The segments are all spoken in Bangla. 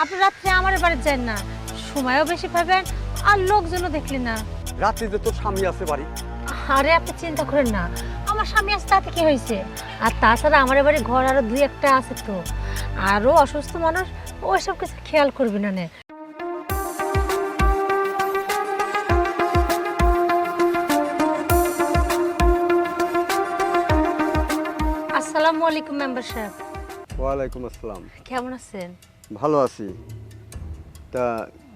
আপনি রাত্রে আমার বাড়িতে যান না, সময়ও বেশি পাবেন আর লোকজনও দেখলেন না। রাত্রিতে তোর স্বামী আছে বাড়ি। আরে আপনি চিন্তা করেন না, আমার স্বামী আছে তাতে কি হয়েছে? আর তাছাড়া আমার বাড়ি ঘর আরো দুই একটা আছে তো, আরো অসুস্থ মানুষ, ওইসব কিছু খেয়াল করবি না নে। আসসালামু আলাইকুম মেম্বার সাহেব। ওয়ালাইকুম আসসালাম। কেমন আছেন? ভালো আছি। তা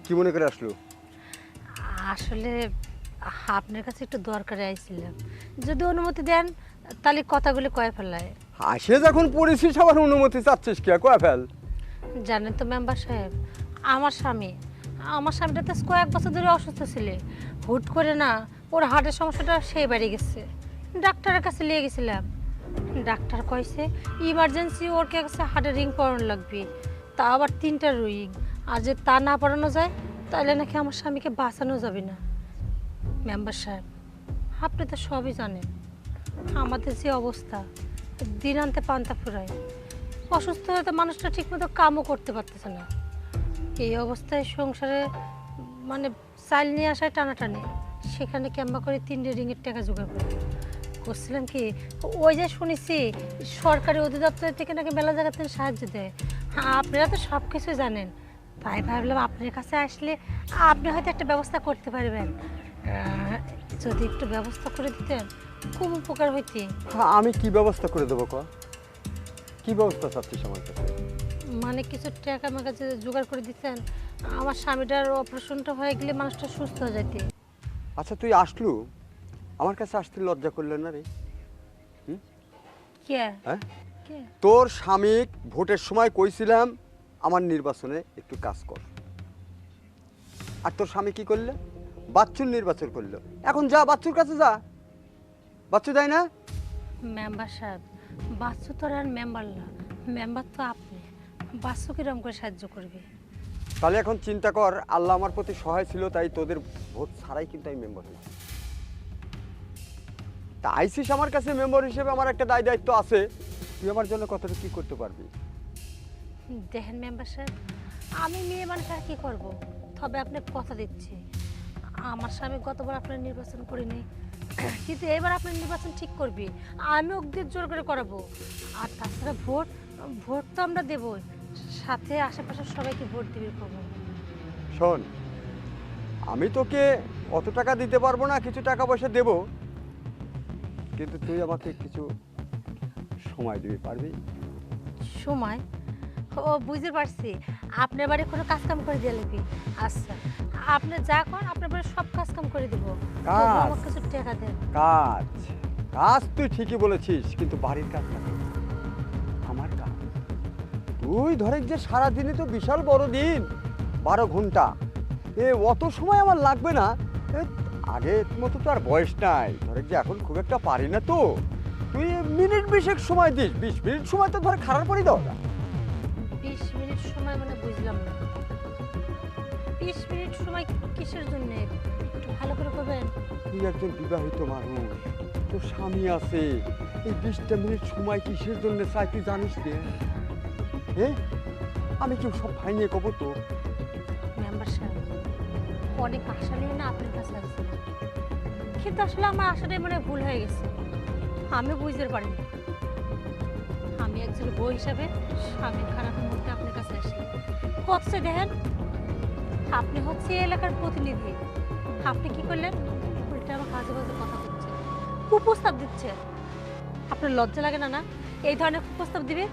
কি মনে করে আসলো? আসলে আপনার কাছে একটু দরকারে আইছিলাম, যদি অনুমতি দেন তাহলে কথাগুলি কয়ে ফেলায়। আসে যখন পড়েছিস আবার অনুমতি চাচ্ছিস কি? কয়া ফেল। জানেন তো মেম্বার সাহেব, আমার স্বামীটা তো কয়েক বছর ধরে অসুস্থ ছিল। হুট করে না ওর হার্টের সমস্যাটা সেই বাড়ি গেছে। ডাক্তারের কাছে নিয়ে গেছিলাম, ডাক্তার কইছে ইমার্জেন্সি ওর কাছে হার্টের রিং পরানো লাগবে, তা আবার 3টা রিং। আর যে তা না পরানো যায় তাহলে নাকি আমার স্বামীকে বাঁচানো যাবে না। মেম্বার সাহেব, আপনি তো সবই জানেন আমাদের যে অবস্থা, দিন আনতে পান্তা ফুরায়। অসুস্থ হয়ে তো মানুষটা ঠিকমতো কামও করতে পারতেছে না। এই অবস্থায় সংসারে মানে চাল নিয়ে আসায় টানাটানি, সেখানে কেম্বা করে 3 রিংয়ের টাকা জোগাড় করে করছিলাম কি, ওই যে শুনেছি সরকারি অধিদপ্তর থেকে নাকি মেলা জায়গা থেকে সাহায্য দেয়। আপনারা তো সব কিছু জানেন, তাই ভাবলাম আপনার কাছে আসলে আপনি হয়তো একটা ব্যবস্থা করতে পারবেন। যদি একটু ব্যবস্থা করে দিতেন খুব উপকার হইতে। আমি কি ব্যবস্থা করে দেবো? কি ব্যবস্থা চাচ্ছিস আমার কাছে? মানে কিছু টাকা আমার কাছে জোগাড় করে দিতেন, আমার স্বামীটার অপারেশনটা হয়ে গেলে মানুষটা সুস্থ হয়ে যেতে। আচ্ছা তুই আসলু, আমার কাছে আসতে লজ্জা করলেন না রে? কে? হ্যাঁ, কে? তোর স্বামীক ভোটের সময় কইছিলাম আমার নির্বাচনে একটু কাজ কর, আর তোর স্বামী কি করলে? বাচ্চুর নির্বাচন করলো। এখন যা বাচ্চুর কাছে যা, বাচ্চু দেয় না? মেম্বার সাহেব, বাচ্চু তো আর মেম্বার না, মেম্বার তো আপনি। বাচ্চু কিরম করে সাহায্য করবে? তাহলে এখন চিন্তা কর, আল্লাহ আমার প্রতি সহায় ছিল তাই তোদের ভোট ছাড়াই কিন্তু আমি মেম্বার হয়েছি। তা আইসিস আমার কাছে মেম্বার হিসেবে, আমার একটা দায় দায়িত্ব আছে। তুই আমার জন্য কতটা কি করতে পারবি? দেখেন মেম্বার সাহেব, আমি মেয়ে মানুষ আর কি করবো, তবে আপনি কথা দিচ্ছি আমার স্বামী গতবার আপনার নির্বাচন করিনি, কিন্তু এবার আপনার নির্বাচন ঠিক করবি, আমি ওদের জোর করে করাবো। আর তাছাড়া ভোট ভোট তো আমরা দেবই, সাথে আশেপাশের সবাইকে ভোট দিবি খবর। শোন, আমি তোকে অত টাকা দিতে পারবো না, কিছু টাকা পয়সা দেবো, কিন্তু তুই আমাকে কিছু সময় দিবি, পারবি? সময়? ও বুঝতে পারছি, আপনার বাড়ি কোনো কাজ কাম করে দিয়ে লাগবি। আচ্ছা, আপনি যা করেন আপনার বাড়ি সব কাজ কাম করে দিব, কাজ? আমাকে কিছু টাকা দেন। কাজ? কাজ তুই ঠিকই বলেছিস, কিন্তু বাড়ির কাজ না, আমার কাজ। তুই ধরে যে সারাদিনে তো বিশাল বড় দিন, 12 ঘন্টা, অত সময় আমার লাগবে না। আগের মতো তো আর বয়স নাই, ধরে যে এখন খুব একটা পারি না তো। তুই মিনিট 20 সময় দিস, 20 মিনিট সময় তো ধরে খারাপ পড়ি দাও না। 20 মিনিট সময় মানে বুঝলাম না, 20 মিনিট সময় কিসের জন্য? একটু ভালো করে করবেন। তুই একজন বিবাহিত মানুষ, তোর স্বামী আছে, এই 20টা মিনিট সময় কিসের জন্য চাই তুই জানিস রে? আমি কেউ সব ভাই নিয়ে কব তো? মেম্বার সাহেব, অনেক আশা নিয়ে না আপনার কাছে আসছি, কিন্তু আসলে আমার আশাটাই মনে হয় ভুল হয়ে গেছে। আমি বুঝতে পারিনি, আমি একজন বউ হিসাবে স্বামীর খারাপের মধ্যে আপনার কাছে আসি। হচ্ছে দেখেন, আপনি হচ্ছে এই এলাকার প্রতিনিধি, আপনি কি করলেন? উল্টে আমার কাজে বাজে কথা বলছেন, কুপ্রস্তাব দিচ্ছে। আপনার লজ্জা লাগে না? না এই ধরনের কুপ্রস্তাব দিবে?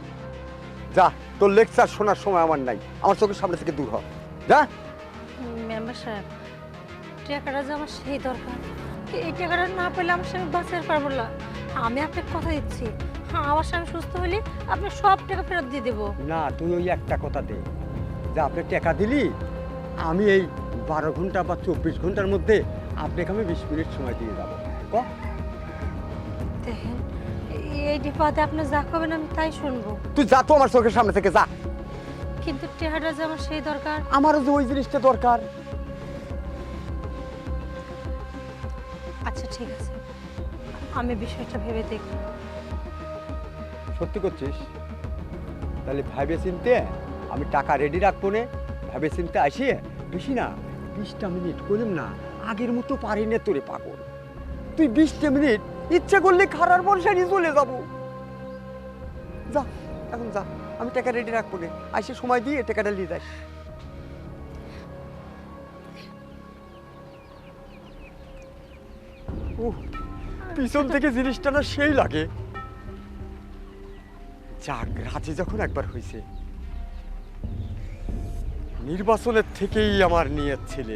যা, তোর লেকচার শোনার সময় আমার নাই, আমার চোখের সামনে থেকে দূর হ, যা। মেম্বার সাহেব, টাকাটা যে আমার সেই দরকার, এই টাকাটা না পেলে আমার স্বামী বাঁচাতে পারবো না। আমি আপনাকে কথা দিচ্ছি, হ্যাঁ আমার স্বামী সুস্থ হলে আপনি সব টাকা ফেরত দিয়ে দেবো। না, তুই ওই একটা কথা দে যে আপনি টাকা দিলি, আমি এই 12 ঘন্টা বা 24 ঘন্টার মধ্যে আপনাকে আমি 20 মিনিট সময় দিয়ে যাবো। দেখেন, এই ডিপাতে আপনি যা করবেন আমি তাই শুনবো, তুই যা তো আমার চোখের সামনে থেকে যা। কিন্তু টাকাটা যে আমার সেই দরকার। আমারও যে ওই জিনিসটা দরকার। আচ্ছা ঠিক আছে, আমি বিষয়টা ভেবে দেখব। সত্যি করছিস? তাহলে ভাইবে চিনতে আমি টাকা রেডি রাখবো নে, ভাবে চিন্তা আসিয়ে বেশি না 20টা মিনিট করলাম না, আগের মতো পারি না তোরে পাগল। তুই 20টা মিনিট ইচ্ছা করলে খারার বর্ষা নিয়ে চলে যাবো। যা এখন যা, আমি টাকা রেডি রাখবো না, আসে সময় দিয়ে টাকাটা নিয়ে যাই। পিছন থেকে জিনিসটা না সেই লাগে। যাক, রাজি যখন একবার হয়েছে, নির্বাচনের থেকেই আমার নিয়ত ছিল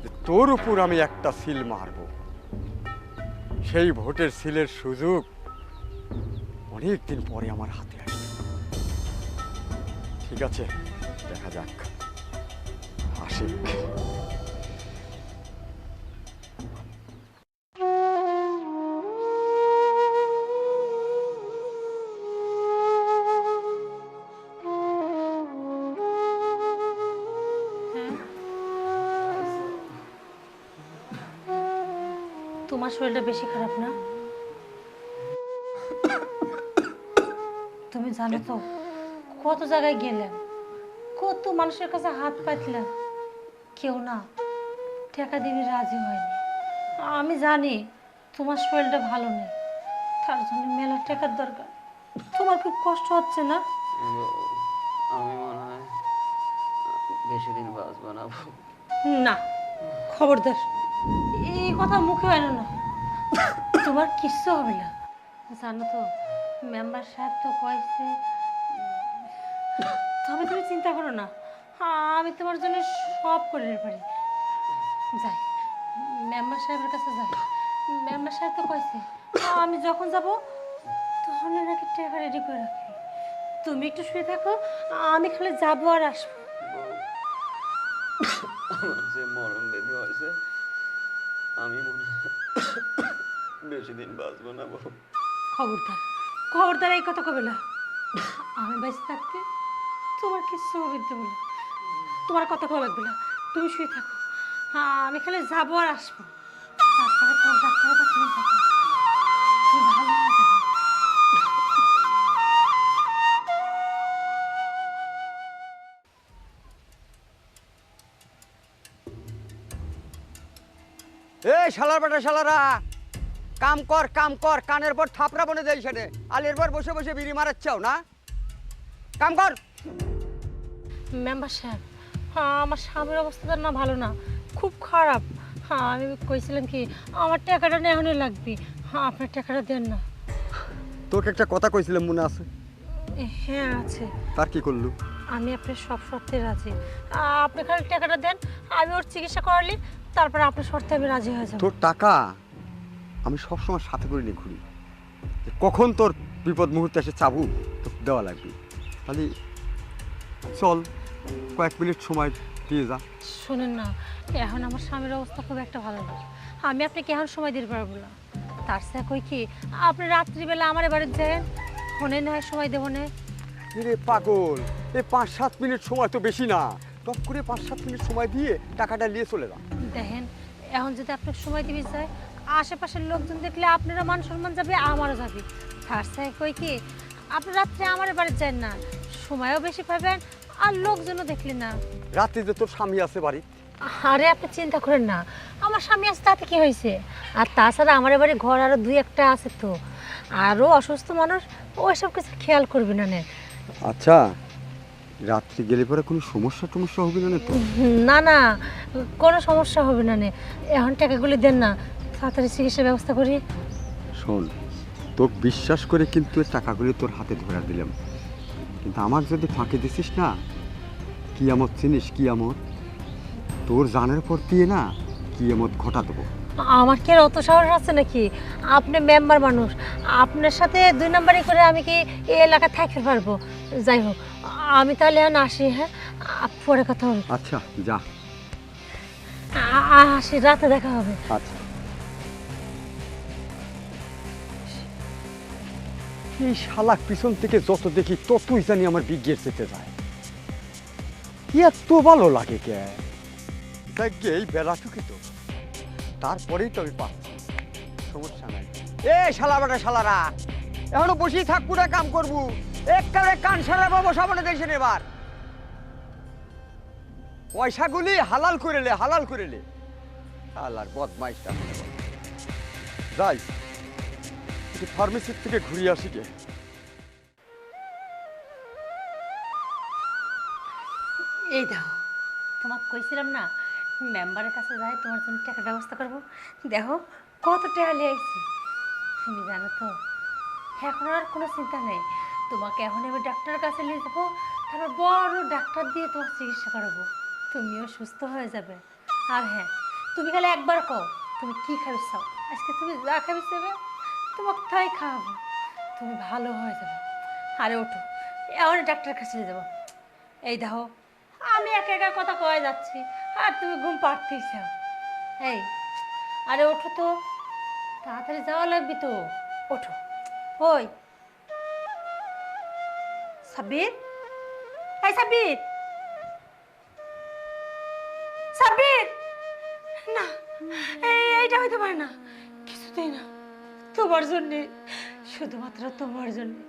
যে তোর উপর আমি একটা সিল মারব। সেই ভোটের সিলের সুযোগ অনেকদিন পরে আমার হাতে আসবে। ঠিক আছে, দেখা যাক। আশিক, তোমার শরীরটা বেশি খারাপ না? তুমি জানো তো কত জায়গায় গেলাম, কত মানুষের কাছে হাত পাতলাম, কেউ না টাকা দিবি রাজি হয়নি। আমি জানি তোমার শরীরটা ভালো নেই, তার জন্য মেলা টাকার দরকার। তোমার খুব কষ্ট হচ্ছে না? আমি মনে হয় বেশি দিন বাঁচবো না। না, খবরদার এই কথা মুখে হয় না। তোমার কিচ্ছু হবে না। জানো তো মেম্বার সাহেব তো কয়েছে, তবে তুমি চিন্তা করো না, আমি তোমার জন্য সব করে দিতে পারি। যাই মেম্বার সাহেবের কাছে যাই। মেম্বার সাহেব তো কয়েছে আমি যখন যাব তখন নাকি টাকা রেডি করে রাখি। তুমি একটু শুয়ে থাকো, আমি খালি যাবো আর আসবো। আমার যে মরণ বেদি হয়েছে, আমি মনে হয় বেশি দিন বাঁচবো না। খবরদার খবরদার এই কথা কবে না। আমি বেঁচে থাকতে তোমার কিচ্ছু হবে দেবো না, তোমার কথা কবে লাগবে না। তুমি শুয়ে থাকো, আমি খালি যাবো আর আসবো। তারপরে তোমার ডাক্তারের কাছে নিয়ে যাবো, তুমি ভালো হয়ে যাবে। এই শালার বেটা শালারা, কাম কর কাম কর, কানের পর থাপড়া বনে দেয় সেনে, আলের পর বসে বসে বিড়ি মারাচ্ছাও না, কাম কর। মেম্বার সাহেব, আমার স্বামীর অবস্থাটা না ভালো না, খুব খারাপ। আমি কইছিলাম কি আমার টাকাটা না এখনই লাগবে, আপনার টাকাটা দেন না। তোকে একটা কথা কইছিলাম, মনে আছে? হ্যাঁ আছে। তার কি করলু? আমি আপনার সব শর্তে রাজি, আপনি খালি টাকাটা দেন, আমি ওর চিকিৎসা করালি, তারপরে আপনার শর্তে আমি রাজি হয়ে যাব। তোর টাকা আমি সবসময় সাথে করে নিয়ে ঘুরি, যে কখন তোর বিপদ মুহূর্তে এসে চাবু তোকে দেওয়া লাগবে। তাহলে চল, কয়েক মিনিট সময় দিয়ে যা। শুনেন না, এখন আমার স্বামীর অবস্থা খুব একটা ভালো না, আমি আপনাকে এখন সময় দিতে পারবো না। তার সাথে কই কি আপনি রাত্রিবেলা আমার বাড়িতে যান, ফোনে না হয় সময় দেবো না। রে পাগল, এই 5-7 মিনিট সময় তো বেশি না, টপ করে 5-7 মিনিট সময় দিয়ে টাকাটা নিয়ে চলে যা। দেখেন এখন যদি আপনাকে সময় দিবি যায়, আশেপাশের লোকজন দেখলে আপনারা মান সম্মান যাবে, আমারও যাবে। তার সাথে কই কি আপনি রাত্রে আমার বাড়িতে যান না, সময়ও বেশি পাবেন আর লোকজনও দেখলেন না। রাত্রে যে তোর স্বামী আছে বাড়ি? আরে আপনি চিন্তা করেন না, আমার স্বামী আছে তাতে কি হয়েছে। আর তাছাড়া আমার বাড়ি ঘর আরো 2-1টা আছে, তো আরও অসুস্থ মানুষ, ওইসব কিছু খেয়াল করবি না। আচ্ছা, রাত্রে গেলে পরে কোনো সমস্যা টমস্যা হবে না তো? না না, কোনো সমস্যা হবে না। এখন টাকাগুলি দেন না, তাড়াতাড়ি চিকিৎসার ব্যবস্থা করি। শোন, তোকে বিশ্বাস করে কিন্তু টাকাগুলি তোর হাতে ধরে দিলাম, কিন্তু আমার যদি ফাঁকে দিছিস না, কিয়ামত চিনিস? কিয়ামত তোর জানার পর দিয়ে না কিয়ামত ঘটা দেবো। আমার কি আর অত সাহস আছে নাকি? আপনি মেম্বার মানুষ, আপনার সাথে 2 নাম্বারই করে আমি কি এই এলাকায় থাকতে পারবো? যাই হোক, আমি তাহলে এখন আসি। হ্যাঁ, পরে কথা হবে। আচ্ছা যা। আসি, রাতে দেখা হবে। আচ্ছা। এই শালাক পিছন থেকে যত দেখি ততই জানি আমার বিজ্ঞের যেতে যায়। এত ভালো লাগে কে? দেখ এই বেলাটুকি তো, তারপরেই তো আমি পাচ্ছি, সমস্যা নাই। এই শালা বেটা শালারা, এখনো বসেই থাকবো না, কাম করবো। একবারে কান সারা বসাবো না, দেখছেন এবার। পয়সাগুলি হালাল করে হালাল করে লে। আল্লাহর বদমাইশটা মনে কর। যাই একটু ফার্মেসির থেকে ঘুরিয়ে আসি গে। এই দেখো, তোমাকে কইছিলাম না মেম্বারের কাছে যাই তোমার জন্য টাকার ব্যবস্থা করবো। দেখো কত টাকা নিয়ে আইছি। তুমি জানো তো এখন আর কোনো চিন্তা নেই। তোমাকে এখন আমি ডাক্তারের কাছে নিয়ে যাবো, তারপর বড় ডাক্তার দিয়ে তোমার চিকিৎসা করাবো। তুমিও সুস্থ হয়ে যাবে। আর হ্যাঁ, তুমি খালি একবার কও তুমি কি খাবি চাও। আজকে তুমি যা খাবি চাবে তোমাকে তাই খাওয়াবো। তুমি ভালো হয়ে যাবে। আরে ওঠো, এখন ডাক্তারের কাছে নিয়ে যাবো। এই দেখো আমি একা একা কথা কয়ে যাচ্ছি আর তুমি ঘুম পাড়তেই চাও। এই আরে ওঠো তো, তাড়াতাড়ি যাওয়া লাগবে তো। ওঠো। ওই সাব্বির, এই সাব্বির, সাব্বির, না এইটা হইতে পারে না, কিছুতেই না। তোমার জন্যে, শুধুমাত্র তোমার জন্যে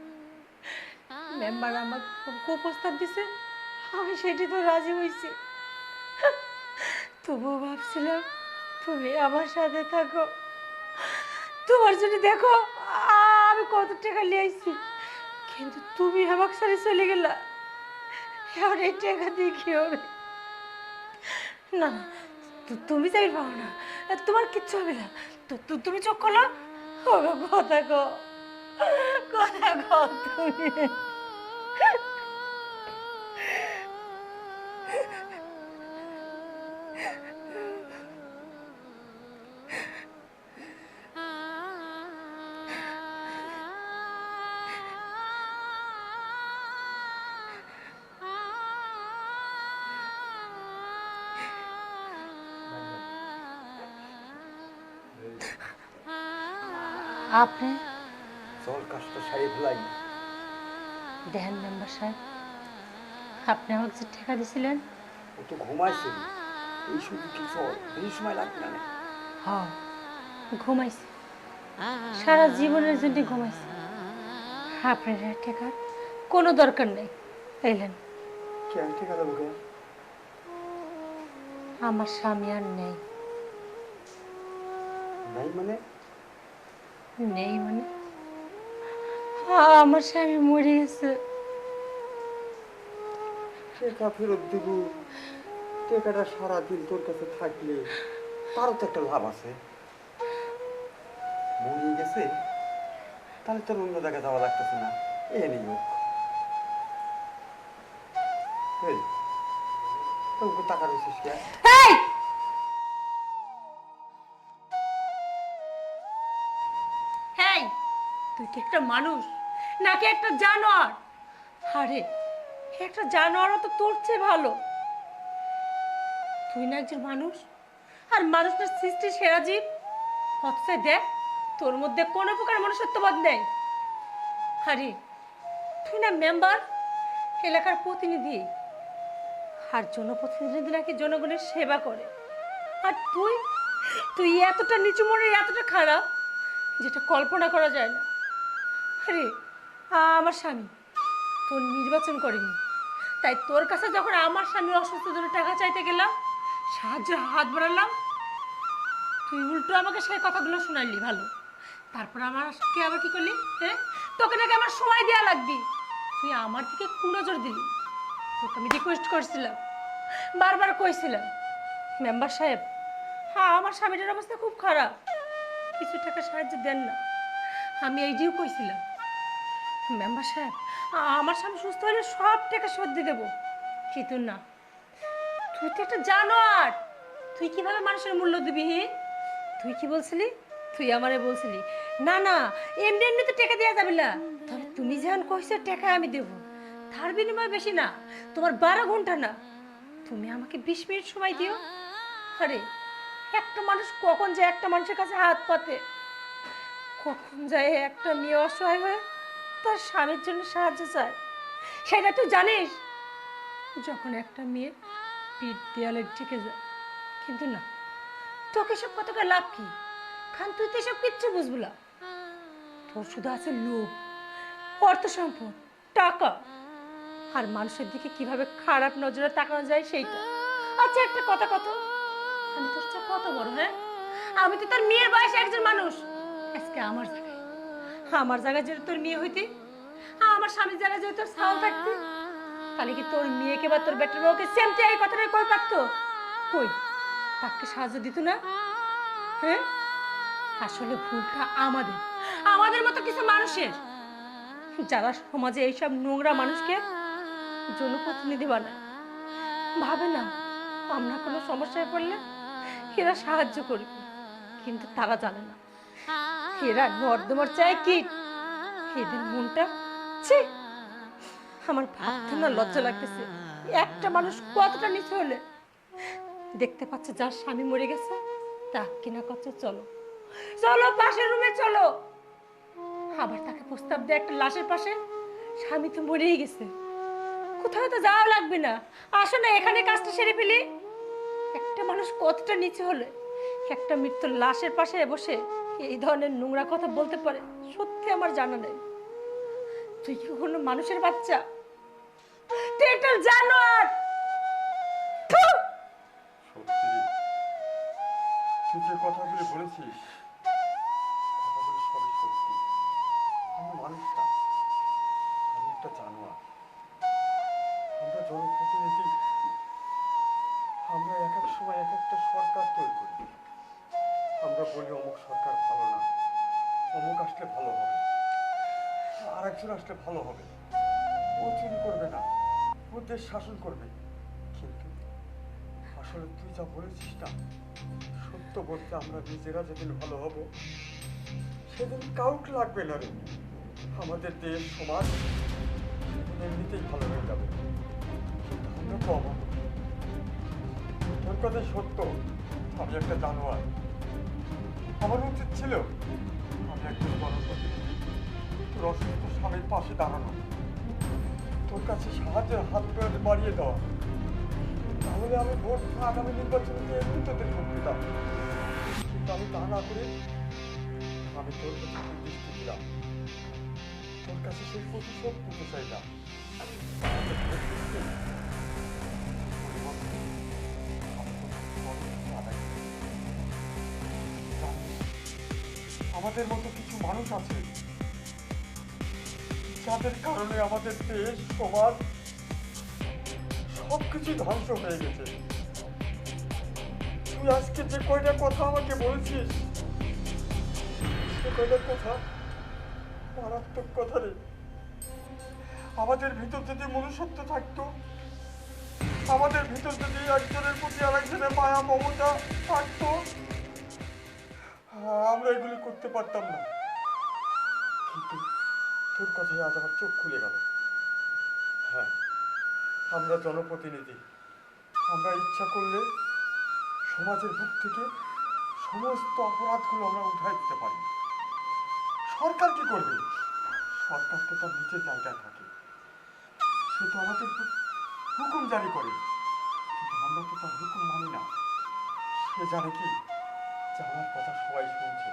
মেম্বার আমার কুপ্রস্তাব দিছে, আমি সেটি তো রাজি হয়েছি। তবুও ভাবছিলাম তুমি আমার সাথে থাকো। তোমার জন্য দেখো আমি কত টাকা নিয়ে আইছি, কিন্তু তুমি আমাকে ছেড়ে চলে গেলা। এখন এই টাকা দিয়ে কি হবে? না না, তুমি চাই পাও না, তোমার কিচ্ছু হবে না। তুমি চোখ খোলো, কথা কো, কথা কো তুমি। আপনি চল কাজটা সারি ফেলাই। দেখেন মেম্বার সাহেব, আপনি আমাকে যে টাকা দিয়েছিলেন, ও তো ঘুমাইছে। এই শুধু কি চল, বেশি সময় লাগবে না। হ্যাঁ ঘুমাইছি, সারা জীবনের জন্য ঘুমাইছি। আপনার টাকার কোনো দরকার নেই। এলেন, কেন টাকা দেবো কেন? আমার স্বামী আর নেই। নাই মানে? নেই মানে আমার স্বামী মরে গেছে। টাকা ফেরত দেব? টাকাটা সারাদিন তোর কাছে থাকলে তারও তো একটা লাভ আছে। মরে গেছে তাহলে তোর অন্য জায়গায় যাওয়া লাগতেছে না। এ নেই হোক, তোকে টাকা রয়েছিস কে? এই! হেই, তুই কি একটা মানুষ নাকি একটা জানোয়ার? আরে একটা জানোয়ারও তো তোর চেয়ে ভালো। তুই না একজন মানুষ, আর মানুষের সৃষ্টি সেরা জীব। অথচ দেখ তোর মধ্যে কোনো প্রকার মনুষ্যত্ববোধ নেই। আরে তুই না মেম্বার, এলাকার প্রতিনিধি, আর জনপ্রতিনিধি নাকি জনগণের সেবা করে। আর তুই তুই এতটা নিচু মনে, এতটা খারাপ যেটা কল্পনা করা যায় না। আরে আমার স্বামী তোর নির্বাচন করেনি, তাই তোর কাছে যখন আমার স্বামীর অসুস্থতার জন্য টাকা চাইতে গেলাম, সাহায্যের হাত বাড়ালাম, তুই উল্টো আমাকে সেই কথাগুলো শোনাইলি। ভালো, তারপর আমাকে আবার কি করলি? হ্যাঁ, তোকে নাকি আমার সময় দেওয়া লাগবি, তুই আমার দিকে কুনজর দিলি। তোকে আমি রিকোয়েস্ট করছিলাম, বারবার কইছিলাম মেম্বার সাহেব, হ্যাঁ আমার স্বামীটার অবস্থা খুব খারাপ, কিছু টাকা সাহায্য দেন না। আমি এইটিও কইছিলাম মেম্বার সাহেব, আমার স্বামী সুস্থ হলে সব টাকা শোধ দিয়ে দেবো। কিন্তু না, তুই তো একটা জানোয়ার, তুই কিভাবে মানুষের মূল্য দিবি? তুই কি বলছিলি? তুই আমারে বলছিলি না না এমনি এমনি তো টাকা দেওয়া যাবে না, তবে তুমি যখন কইছো টাকা আমি দেবো, তার বিনিময়ে বেশি না, তোমার 12 ঘন্টা না, তুমি আমাকে 20 মিনিট সময় দিও। আরে একটা মানুষ কখন যায় একটা মানুষের কাছে হাত পাতে, কখন যায় একটা মেয়ে অসহায় হয়ে তার স্বামীর জন্য সাহায্য চায়, সেটা তুই জানিস? যখন একটা মেয়ে পিঠ দেয়ালে ঠেকে যায়। কিন্তু না, তোকে সব কতটা লাভ কি? খান তুই তো এসব কিচ্ছু বুঝবো না। তোর শুধু আছে লোভ, অর্থ সম্পদ, টাকা, আর মানুষের দিকে কিভাবে খারাপ নজরে তাকানো যায় সেইটা। আচ্ছা একটা কথা কত, আমি তোর চেয়ে কত বড়? হ্যাঁ, আমি তো তোর মেয়ের বয়সে একজন মানুষ। আজকে আমার জায়গায় যদি তোর মেয়ে হইতি, আমার স্বামীর জায়গায় যদি তোর ছাও থাকতি, তাহলে কি তোর মেয়েকে বা তোর বেটার বউকে সেমটি এই কথাটাই কই পারতো? কই তাকে সাহায্য দিত না? হ্যাঁ, আসলে ভুলটা আমাদের আমাদের মতো কিছু মানুষের, যারা সমাজে এইসব নোংরা মানুষকে জনপ্রতিনিধি বানায়। ভাবে না আমরা কোনো সমস্যায় পড়লে এরা সাহায্য করবে, কিন্তু তারা জানে না এরা নর্দমার চায় কি। এদের মনটা, ছি, আমার ভাবতে না লজ্জা লাগতেছে। একটা মানুষ কতটা নিচে হলে দেখতে পাচ্ছে যার স্বামী মরে গেছে, তা কিনা করছে চলো চলো পাশের রুমে চলো, আবার তাকে প্রস্তাব দেয় একটা লাশের পাশে, স্বামী তো মরেই গেছে, কোথাও তো যাওয়া লাগবে না, আসো না এখানে কাজটা সেরে ফেলি। একটা মানুষ কতটা নিচে হলে একটা মৃত্যুর লাশের পাশে বসে এই ধরনের নোংরা কথা বলতে পারে, সত্যি আমার জানা নেই। তুই কি কোনো মানুষের বাচ্চা? তুই একটা জানোয়ার। থু! সত্যি রে, তুই যে কথাগুলি বলেছিস, কথাগুলি সবই সত্যি। আমি মানুষ না, আমি একটা জানোয়ার। আমরা জনপ্রতিনিধি, আমরা এক এক সময় এক একটা সরকার তৈরি করি। আমরা বলি অমুক সরকার ভালো না, অমুক আসলে ভালো হবে, আর একজন আসলে ভালো হবে, ও চুরি করবে না, ও দেশ শাসন করবে। কিন্তু আসলে তুই যা বলেছিস না, সত্য বলতে আমরা নিজেরা যেদিন ভালো হব সেদিন কাউকে লাগবে না রে। আমাদের দেশ সমাজ সেদিন এমনিতেই ভালো হয়ে যাবে। কিন্তু আমরা তো অভাব। তোর কথাই সত্য, আমি একটা জানোয়ার। আমার উচিত ছিল আমি একজন জনপ্রতিনিধি, তোর অসুস্থ স্বামীর পাশে দাঁড়ানো, তোর কাছে সাহায্যের হাত বাড়িয়ে দেওয়া। তাহলে আমি ভোট আগামী নির্বাচনে এমনি তোদের ভোট দিতাম। কিন্তু আমি তা না করে আমি তোর কাছে দৃষ্টি দিলাম, তোর কাছে সেই প্রতিশোধ নিতে চাইলাম। আমাদের মতো কিছু মানুষ আছে যাদের কারণে আমাদের দেশ সমাজ সবকিছু ধ্বংস হয়ে গেছে। তুই আজকে যে কয়টা কথা আমাকে বলছিস, সে কয়টা কথা মারাত্মক কথা রে। আমাদের ভিতর যদি মনুষ্যত্ব থাকতো, আমাদের ভিতর যদি একজনের প্রতি আরেকজনের মায়া মমতা থাকতো, আমরা এগুলি করতে পারতাম না। কিন্তু তোর কথায় আজ আমার চোখ খুলে গেল। হ্যাঁ, আমরা জনপ্রতিনিধি, আমরা ইচ্ছা করলে সমাজের বুক থেকে সমস্ত অপরাধগুলো আমরা উঠাই দিতে পারি। সরকার কি করবে? সরকার তো তার নিজের জায়গায় থাকে, সে তো আমাদের হুকুম জারি করে, কিন্তু আমরা তো তার হুকুম মানি না। সে জানে কি যে আমার কথা সবাই শুনছে,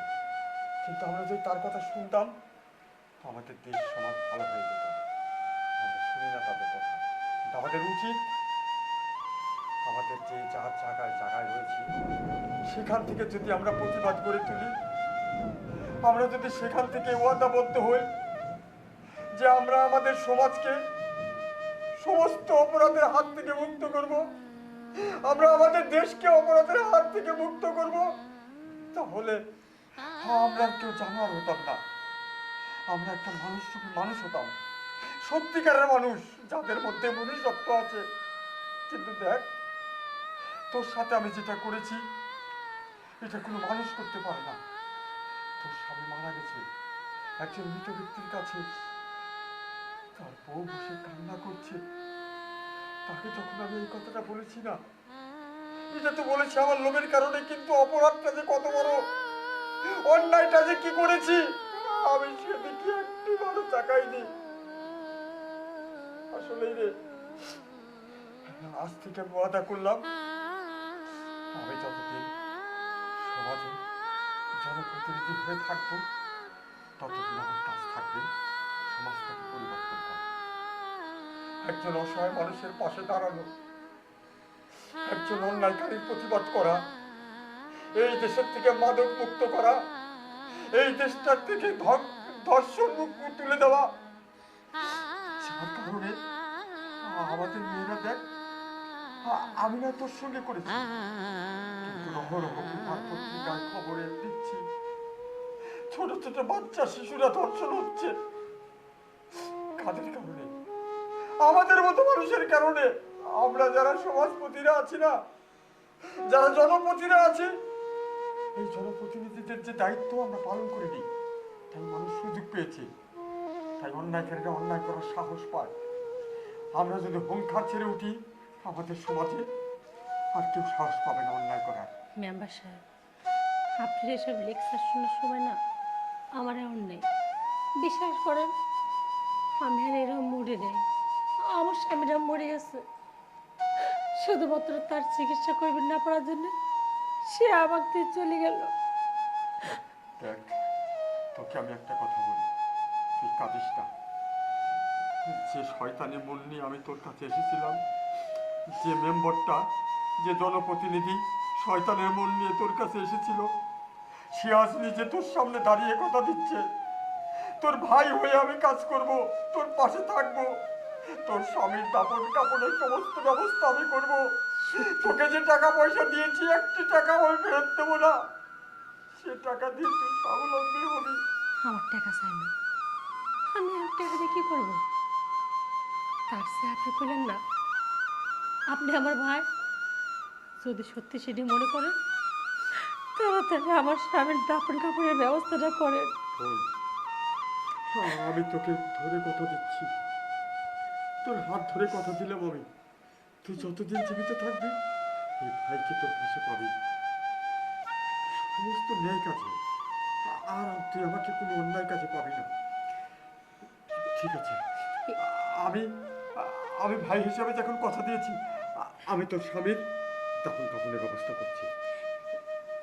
কিন্তু আমরা যদি তার কথা শুনতাম আমাদের দেশ সমাজ ভালো হয়ে যেত। আমরা শুনি না তাদের কথা, কিন্তু আমাদের উচিত আমাদের যে যার জায়গায় জায়গায় রয়েছে সেখান থেকে যদি আমরা প্রতিবাদ করে তুলি, আমরা যদি সেখান থেকে ওয়াদাবদ্ধ হই যে আমরা আমাদের সমাজকে সমস্ত অপরাধের হাত থেকে মুক্ত করব, আমরা আমাদের দেশকে অপরাধের হাত থেকে মুক্ত করব, তাহলে আমরা কেউ জানোয়ার হতাম না, আমরা একটা মানুষ হতাম, সত্যিকারের মানুষ যাদের মধ্যে মনুষ্যত্ব আছে। কিন্তু দেখ, তোর সাথে আমি যেটা করেছি এটা কোনো মানুষ করতে পারে না। তোর স্বামী মারা গেছে একজন মৃত ব্যক্তির কাছে, তার বউ বসে কান্না করছে, তাকে যখন আমি এই কথাটা বলেছি না, এটা তো বলেছি আমার লোভের কারণে, কিন্তু অপরাধটা যে কত বড়, অন্যায়টা যে কি করেছি আমি সেদিকে একটি বড় তাকাইনি। আসলে রে, আজ থেকে আমি ওয়াদা করলাম আমি যতদিন সমাজে জনপ্রতিনিধি হয়ে থাকবো ততদিন আমার কাজ থাকবে সমাজটাকে পরিবর্তন করা, একজন অসহায় মানুষের পাশে দাঁড়ানো, একজন একজন অন্যায়কারীর প্রতিবাদ করা, এই দেশের থেকে মাদক মুক্ত করা, এই দেশটার থেকে ধর্ষণ মুক্ত তুলে দেওয়া, যার কারণে আমাদের মেয়েরা দেখ, আমি না তোর সঙ্গে করেছি, কিন্তু অহরহ পেপার পত্রিকায় খবরে দিচ্ছি ছোট ছোট বাচ্চা শিশুরা ধর্ষণ হচ্ছে। কাদের কারণে? আমাদের মতো মানুষের কারণে। আমরা যারা সমাজপতিরা আছি না, যারা জনপ্রতিনিধিরা আছি, এই জনপ্রতিনিধিদের যে দায়িত্ব আমরা পালন করিনি, তাই মানুষ সুযোগ পেয়েছে, তাই অন্যায়কারীরা অন্যায় করার সাহস পায়। আমরা যদি হুঙ্কার ছেড়ে উঠি, আমাদের সমাজে আর কেউ সাহস পাবে না অন্যায় করার। মেম্বার সাহেব, আপনার এসব লেকচার শোনার সময় না আমার এমন নেই। বিশ্বাস করেন, আমি আর এরকম মরে নেই। আমার স্বামীরা মরে গেছে, শুধুমাত্র তার চিকিৎসা করবেন না পারার জন্য সে আমাকে দিয়ে চলে গেল। দেখ, তোকে আমি একটা কথা বলি, তুই কাঁদিস না। যে শয়তানি মন নিয়ে আমি তোর কাছে এসেছিলাম, যে মেম্বারটা, যে জনপ্রতিনিধি শয়তানের মন নিয়ে তোর কাছে এসেছিল, সে আজ নিজে তোর সামনে দাঁড়িয়ে কথা দিচ্ছে, তোর ভাই হয়ে আমি কাজ করব, তোর পাশে থাকবো, তোর স্বামীর দাপন কাপড়ের সমস্ত ব্যবস্থা আমি করব। তোকে যে টাকা পয়সা দিয়েছি, একটি টাকা আমি ফেরত দেবো না। সে টাকা দিয়ে তুই স্বাবলম্বী হবি। আমার টাকা চাই না, আমি আর টাকা দিয়ে কি করবো? তার চেয়ে আপনি করলেন না, আপনি আমার ভাই, যদি সত্যি সেটি মনে করেন তাড়াতাড়ি আমার স্বামীর দাপন কাপড়ের ব্যবস্থাটা করেন। আমি তোকে ধরে কথা দিচ্ছি, তোর হাত ধরে কথা দিলাম আমি, তুই যতদিন জীবিত থাকবি এই ভাইকে তোর পাশে পাবি সমস্ত ন্যায় কাজে, আর তুই আমাকে কোনো অন্যায় কাজে পাবি না। ঠিক আছে, আমি আমি ভাই হিসাবে যখন কথা দিয়েছি, আমি তোর স্বামীর দাফন কাফনের ব্যবস্থা করছি।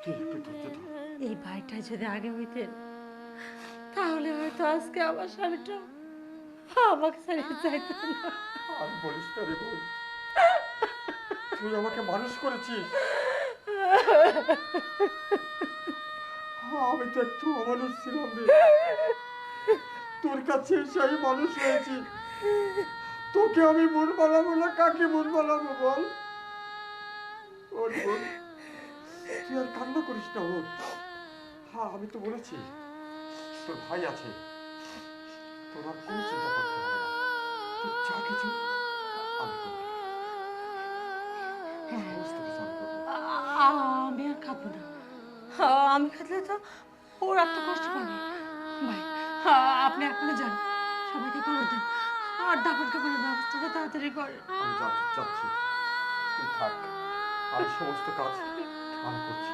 তুই একটু ধৈর্য ধর। এই ভাইটা যদি আগে হইতেন, তাহলে হয়তো আজকে আমার স্বামীটা আমাকে ছেড়ে যাইত না। আর বলিস না রে বোন, তুই আমাকে মানুষ করেছিস, আমি তো একটু অমানুষ ছিলাম রে, তোর কাছে এসে আমি মানুষ হয়েছি। তোকে আমি মন বানাবো না, কাকে মন বানাবো বল? ওর বোন, তুই আর কান্না করিস না বোন। হ্যাঁ, আমি তো বলেছি তোর ভাই আছে, তোর আর কোনো চিন্তা করতে হবে না, তোর যা কিছু আমি করবো, সমস্ত কিছু আমি করবো। আমি আর খাবো না, আমি খাইলে তো ওর আর তো কষ্ট পাবে। ভাই, আপনি এখনো যান, সবাইকে খবর দেন, আর দাপন কাপড়ের ব্যবস্থাটা তাড়াতাড়ি করেন। আমি যাচ্ছি, তুই থাক, আমি সমস্ত কাজ আমি করছি।